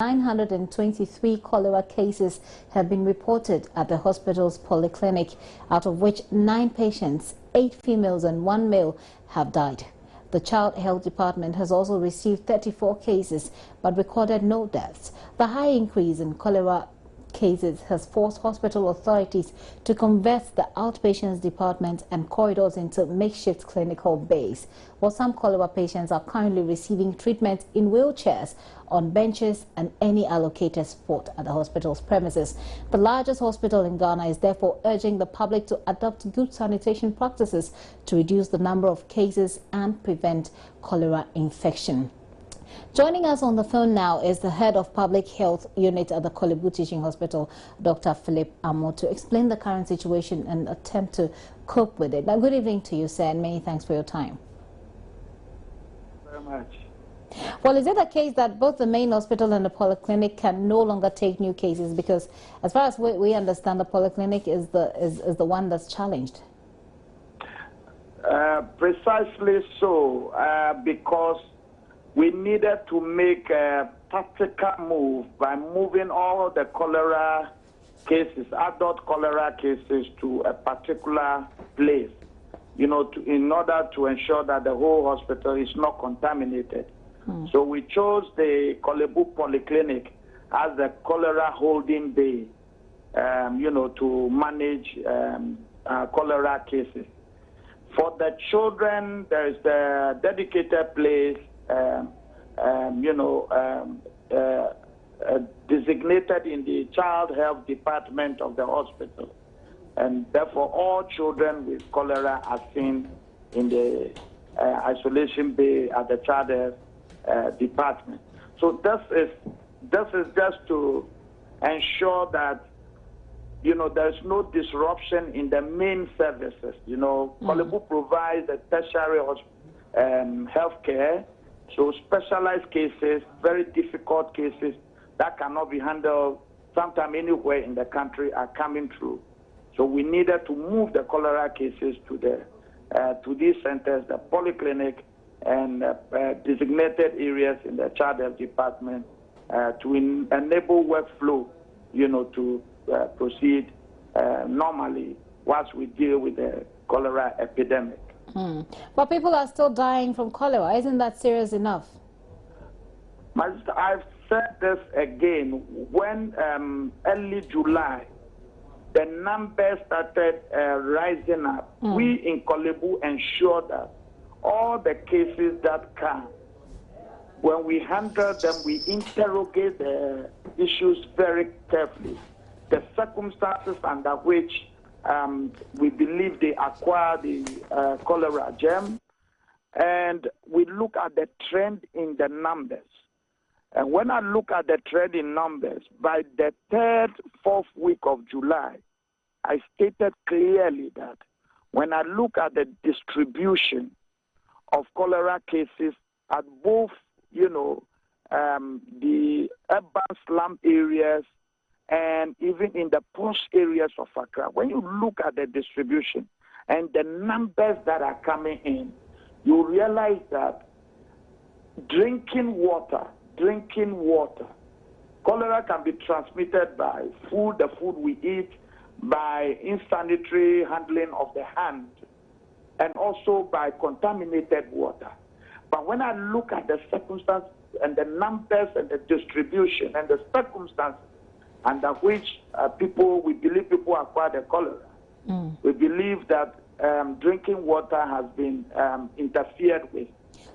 923 cholera cases have been reported at the hospital's polyclinic, out of which 9 patients, 8 females and 1 male, have died. The Child Health Department has also received 34 cases but recorded no deaths. The high increase in cholera cases has forced hospital authorities to convert the outpatients department and corridors into makeshift clinical bays. While some cholera patients are currently receiving treatment in wheelchairs, on benches and any allocated spot at the hospital's premises. The largest hospital in Ghana is therefore urging the public to adopt good sanitation practices to reduce the number of cases and prevent cholera infection. Joining us on the phone now is the head of public health unit at the Korle-Bu Teaching Hospital, Dr. Philip Amo, to explain the current situation and attempt to cope with it. Now, good evening to you, sir, and many thanks for your time. Very much. Well, is it the case that both the main hospital and the polyclinic can no longer take new cases? Because as far as we understand, the polyclinic is the one that's challenged. Precisely so, because we needed to make a tactical move by moving all the cholera cases, adult cholera cases, to a particular place, in order to ensure that the whole hospital is not contaminated. So we chose the Korle-Bu Polyclinic as the cholera holding bay, to manage cholera cases. For the children, there is the dedicated place, designated in the Child Health Department of the hospital. And therefore, all children with cholera are seen in the isolation bay at the Child Health Department. So this is just to ensure that there's no disruption in the main services. Korle-Bu provides a tertiary health care, so specialized cases, very difficult cases that cannot be handled sometime anywhere in the country are coming through. So we needed to move the cholera cases to these centers, the polyclinic, and designated areas in the Child Health Department to enable workflow, to proceed normally whilst we deal with the cholera epidemic. But people are still dying from cholera. Isn't that serious enough? I've said this again. When early July, the numbers started rising up, we in Korle-Bu ensured that all the cases that come, when we handle them, we interrogate the issues very carefully. The circumstances under which we believe they acquire the cholera germ, and we look at the trend in the numbers. And when I look at the trend in numbers, by the 3rd, 4th week of July, I stated clearly that when I look at the distribution of cholera cases at both, the urban slum areas and even in the posh areas of Accra, when you look at the distribution and the numbers that are coming in, you realize that drinking water, cholera can be transmitted by food, the food we eat, by insanitary handling of the hand, and also by contaminated water. But when I look at the circumstances and the numbers and the distribution and the circumstances under which we believe people acquire the cholera, we believe that drinking water has been interfered with.